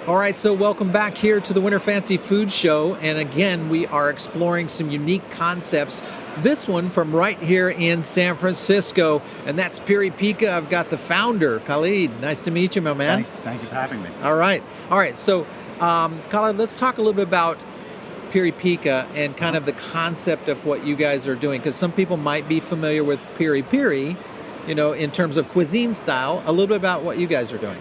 All right, so welcome back here to the Winter Fancy Food Show. And again, we are exploring some unique concepts. This one from right here in San Francisco, and that's Piri Pica. I've got the founder, Khalid. Nice to meet you, my man. Thank you for having me. All right. So, Khalid, let's talk a little bit about Piri Pica and kind of the concept of what you guys are doing, because some people might be familiar with Piri Piri, in terms of cuisine style. A little bit about what you guys are doing.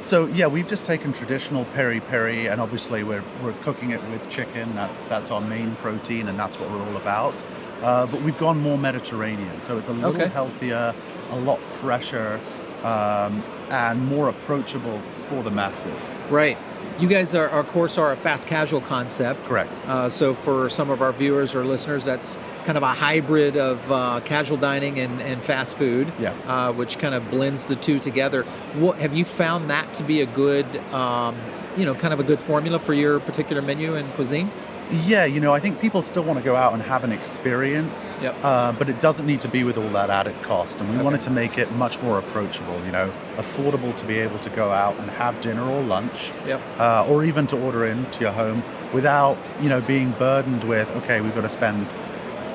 So yeah, we've just taken traditional peri peri, and obviously we're cooking it with chicken. That's our main protein, and that's what we're all about. But we've gone more Mediterranean, so it's a little healthier, a lot fresher, and more approachable for the masses. Right. You guys are, of course, are a fast casual concept. Correct. So for some of our viewers or listeners, that's kind of a hybrid of casual dining and fast food, which kind of blends the two together. Have you found that to be a good, kind of a good formula for your particular menu and cuisine? Yeah, I think people still want to go out and have an experience, but it doesn't need to be with all that added cost. And we wanted to make it much more approachable, affordable to be able to go out and have dinner or lunch, or even to order into your home without, being burdened with, okay, we've got to spend,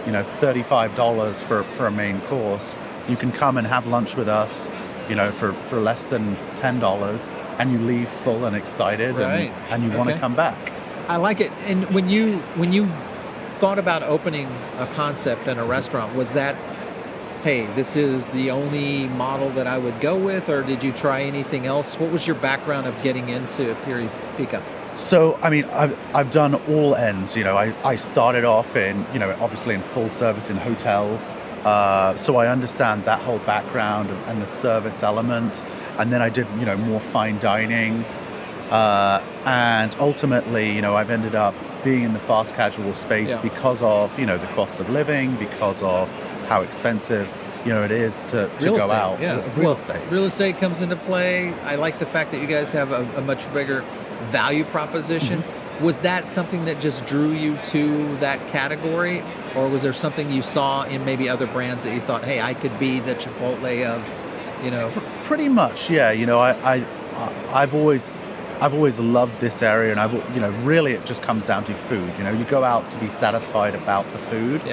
$35 for a main course. You can come and have lunch with us, for less than $10, and you leave full and excited, and you want to come back. I like it. And when you thought about opening a concept in a restaurant, was that, hey, this is the only model that I would go with, or did you try anything else? What was your background of getting into Piri Pica? So, I mean, I've done all ends. I started off in, obviously in full service in hotels. So I understand that whole background and the service element. And then I did, more fine dining. And ultimately, I've ended up being in the fast casual space because of, the cost of living, because of how expensive, it is to go out. Real estate. Real estate comes into play. I like the fact that you guys have a much bigger value proposition. Was that something that just drew you to that category? Or was there something you saw in maybe other brands that you thought, hey, I could be the Chipotle of, Pretty much, yeah. I've always loved this area, and really it just comes down to food. You go out to be satisfied about the food.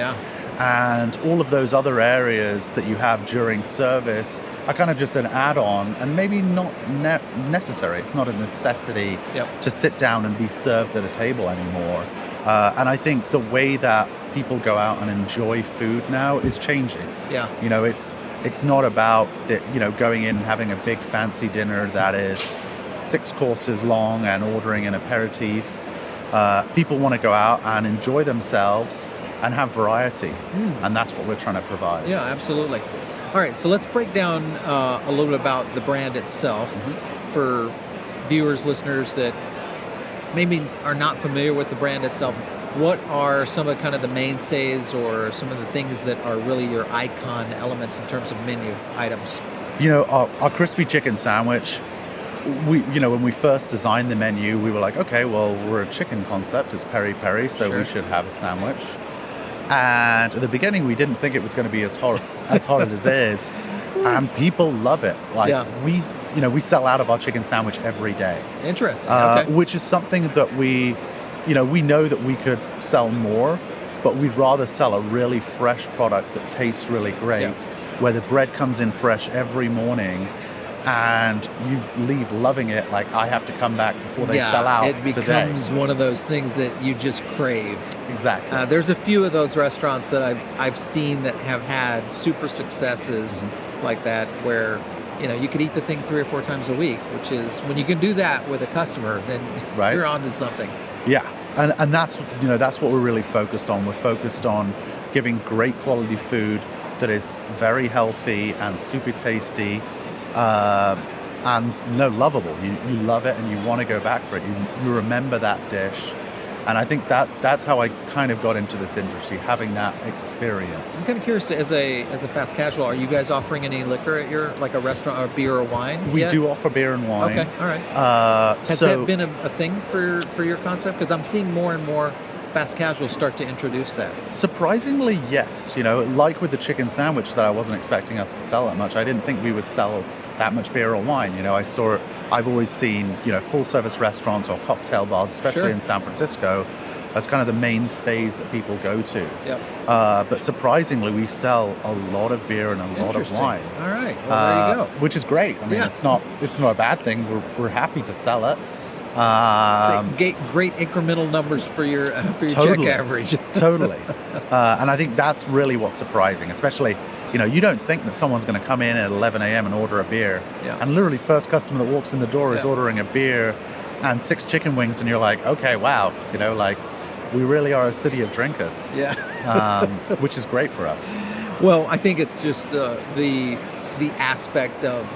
And all of those other areas that you have during service are kind of just an add-on, and maybe not necessary. It's not a necessity to sit down and be served at a table anymore. And I think the way that people go out and enjoy food now is changing. It's not about going in and having a big fancy dinner that is 6 courses long and ordering an aperitif. People want to go out and enjoy themselves and have variety, and that's what we're trying to provide. Yeah, absolutely. All right, so let's break down a little bit about the brand itself for viewers, listeners that maybe are not familiar with the brand itself. What are some of kind of the mainstays or some of the things that are really your icon elements in terms of menu items? Our crispy chicken sandwich. When we first designed the menu, we were like, okay, well, we're a chicken concept. It's peri peri, so we should have a sandwich. And at the beginning, we didn't think it was going to be as hot as it is, and people love it. We sell out of our chicken sandwich every day. Interesting. Which is something that we know that we could sell more, but we'd rather sell a really fresh product that tastes really great, where the bread comes in fresh every morning. And you leave loving it. Like, I have to come back before they sell out. It becomes one of those things that you just crave. Exactly. There's a few of those restaurants that I've seen that have had super successes like that, where you could eat the thing 3 or 4 times a week, which is, when you can do that with a customer, then you're on to something. Yeah, and that's what we're really focused on. We're focused on giving great quality food that is very healthy and super tasty. And lovable. You love it and you want to go back for it. You remember that dish. And I think that's how I kind of got into this industry, having that experience. I'm kind of curious, as a fast casual, are you guys offering any liquor at your, like a restaurant, or beer or wine? We do offer beer and wine. Okay, all right. Has that been a thing for your concept? Because I'm seeing more and more fast casuals start to introduce that. Surprisingly, yes. Like with the chicken sandwich that I wasn't expecting us to sell that much. I didn't think we would sell that much beer or wine. You know, I've always seen, you know, full service restaurants or cocktail bars, especially in San Francisco, as kind of the mainstays that people go to. Yep. But surprisingly, we sell a lot of beer and a lot of wine. All right. Well, there you go. Which is great. I mean, it's not a bad thing. We're happy to sell it. Great incremental numbers for your check average. Totally. And I think that's really what's surprising, especially, you know, you don't think that someone's going to come in at 11 a.m. and order a beer. Yeah. And literally first customer that walks in the door is ordering a beer and 6 chicken wings, and you're like, okay, wow, you know, like, we really are a city of drinkers. Yeah. Which is great for us. Well, I think it's just the aspect of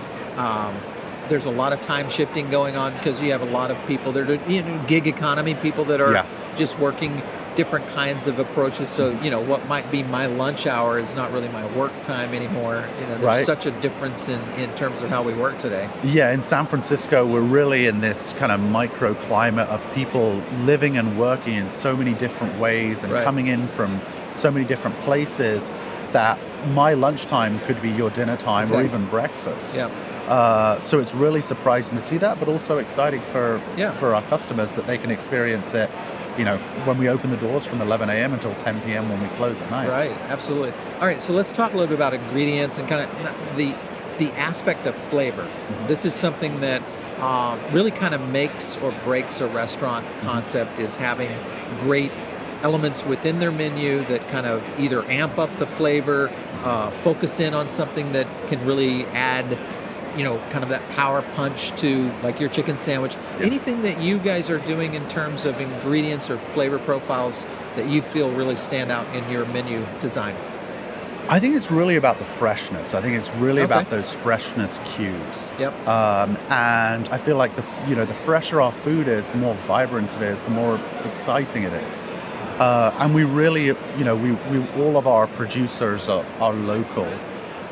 there's a lot of time shifting going on because you have a lot of people that are, you know, gig economy people that are just working different kinds of approaches. So, you know, what might be my lunch hour is not really my work time anymore. You know, there's such a difference in terms of how we work today. Yeah, in San Francisco, we're really in this kind of microclimate of people living and working in so many different ways and coming in from so many different places that my lunchtime could be your dinner time or even breakfast. Yeah. So it's really surprising to see that, but also exciting for our customers that they can experience it, you know, when we open the doors from 11 a.m. until 10 p.m. when we close at night. Right, absolutely. All right, so let's talk a little bit about ingredients and kind of the aspect of flavor. Mm-hmm. This is something that really kind of makes or breaks a restaurant concept, is having great elements within their menu that kind of either amp up the flavor, focus in on something that can really add, you know, kind of that power punch to, like, your chicken sandwich. Anything that you guys are doing in terms of ingredients or flavor profiles that you feel really stand out in your menu design? I think it's really about the freshness. I think it's really about those freshness cues. Yep. And I feel like the fresher our food is, the more vibrant it is, the more exciting it is. And we really, you know, we all of our producers are local.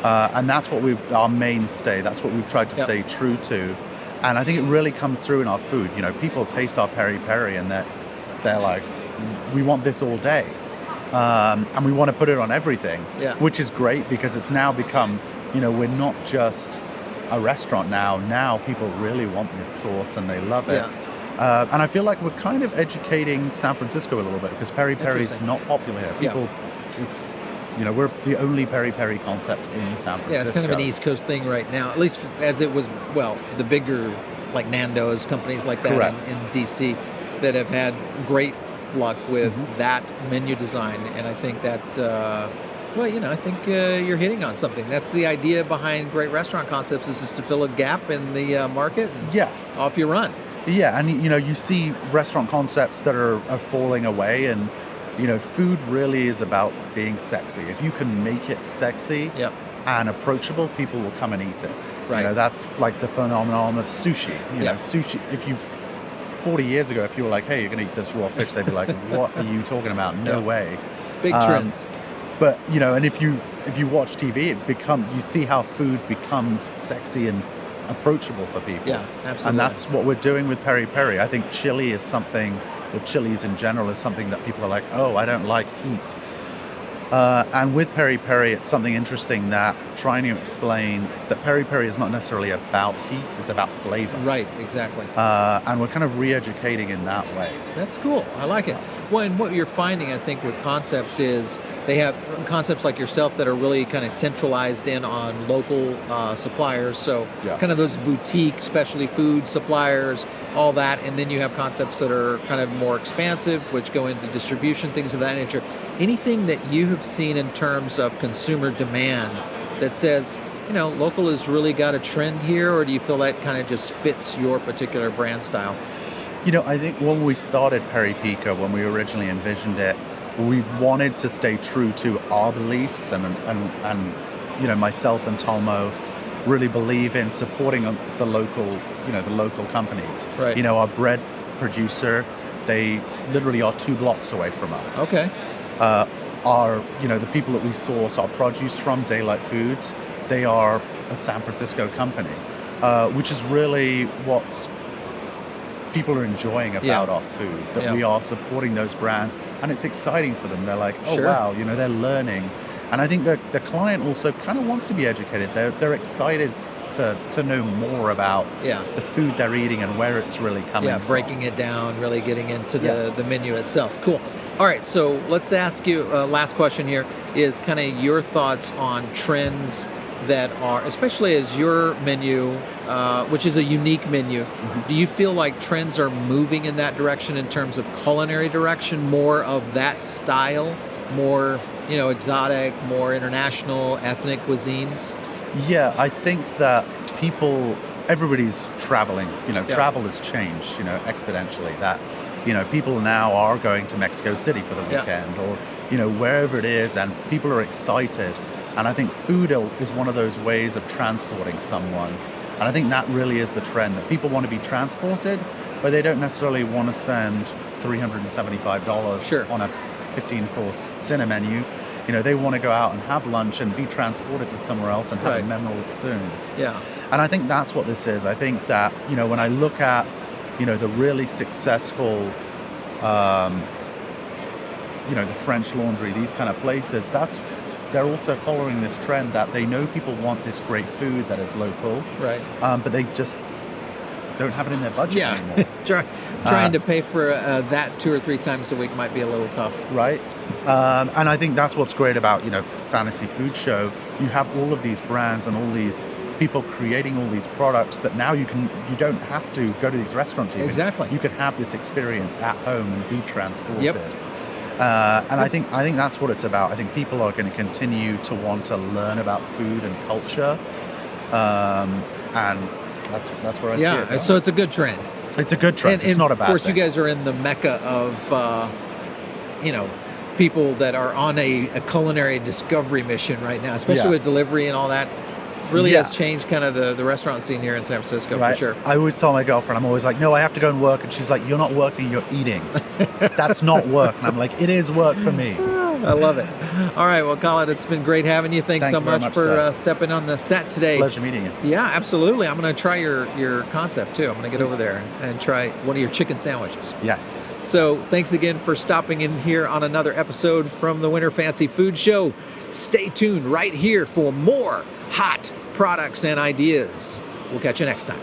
And that's what our mainstay, that's what we've tried to stay true to. And I think it really comes through in our food. You know, people taste our peri peri and they're like, we want this all day. And we want to put it on everything, which is great because it's now become, you know, we're not just a restaurant now. Now people really want this sauce and they love it. And I feel like we're kind of educating San Francisco a little bit because peri peri is not popular here. People, it's, you know, we're the only peri peri concept in San Francisco. Yeah, it's kind of an East Coast thing right now, at least as it was, well, the bigger, like Nando's, companies like that in DC that have had great luck with that menu design. And I think that, well, you know, I think you're hitting on something. That's the idea behind great restaurant concepts, is just to fill a gap in the market and off you run. Yeah, and you know, you see restaurant concepts that are falling away, and you know, food really is about being sexy. If you can make it sexy and approachable, people will come and eat it. Right. You know, that's like the phenomenon of sushi. You know, sushi, if you 40 years ago, if you were like, hey, you're going to eat this raw fish, they'd be like, what are you talking about? No way. Big trends. But, you know, and if you watch TV, you see how food becomes sexy and approachable for people. Yeah, absolutely. And that's what we're doing with peri peri. I think chili is something, or chilies in general, is something that people are like, oh, I don't like heat. And with peri peri, it's something interesting, that trying to explain that peri peri is not necessarily about heat, it's about flavor. Right, exactly. And we're kind of re-educating in that way. That's cool. I like it. Well, and what you're finding, I think, with concepts is they have concepts like yourself that are really kind of centralized in on local suppliers. So kind of those boutique specialty food suppliers, all that. And then you have concepts that are kind of more expansive, which go into distribution, things of that nature. Anything that you have seen in terms of consumer demand that says, you know, local has really got a trend here, or do you feel that kind of just fits your particular brand style? You know, I think when we started Piri Pica, when we originally envisioned it, we wanted to stay true to our beliefs, and you know, myself and Talmo really believe in supporting the local companies. Right. You know, our bread producer, they literally are 2 blocks away from us. Okay. The people that we source our produce from, Daylight Foods, they are a San Francisco company, which is really what people are enjoying about our food, that we are supporting those brands, and it's exciting for them. They're like, oh wow, you know, they're learning. And I think that the client also kind of wants to be educated. They're excited to know more about the food they're eating and where it's really coming from. Breaking it down, really getting into the menu itself. Cool. All right, so let's ask you, last question here is kind of your thoughts on trends that are, especially as your menu, which is a unique menu, do you feel like trends are moving in that direction in terms of culinary direction, more of that style, more, exotic, more international, ethnic cuisines? Yeah, I think that everybody's traveling, travel has changed, exponentially, that, people now are going to Mexico City for the weekend or, wherever it is, and people are excited. And I think food is one of those ways of transporting someone. And I think that really is the trend, that people want to be transported, but they don't necessarily want to spend $375 on a 15-course dinner menu. They want to go out and have lunch and be transported to somewhere else and have a memorable experience. Yeah. And I think that's what this is. I think that, when I look at, the really successful, the French Laundry, these kind of places, they're also following this trend that they know people want this great food that is local, but they just don't have it in their budget anymore. Trying to pay for that 2 or 3 times a week might be a little tough. Right. And I think that's what's great about, Fantasy Food Show. You have all of these brands and all these people creating all these products that now you don't have to go to these restaurants even. Exactly. You can have this experience at home and be transported. And I think that's what it's about. I think people are going to continue to want to learn about food and culture, and that's where I see it. Yeah, so it's a good trend. It's a good trend. It's not a bad thing. Of course, you guys are in the mecca of, people that are on a culinary discovery mission right now, especially with delivery and all that. Really has changed kind of the restaurant scene here in San Francisco, for sure. I always tell my girlfriend, I'm always like, no, I have to go and work. And she's like, you're not working, you're eating. That's not work. And I'm like, it is work for me. I love it. All right, well, Khalid, it's been great having you. Thanks so much for stepping on the set today. Pleasure meeting you. Yeah, absolutely. I'm going to try your concept, too. I'm going to get over there and try one of your chicken sandwiches. Yes. So thanks again for stopping in here on another episode from the Winter Fancy Food Show. Stay tuned right here for more hot products and ideas. We'll catch you next time.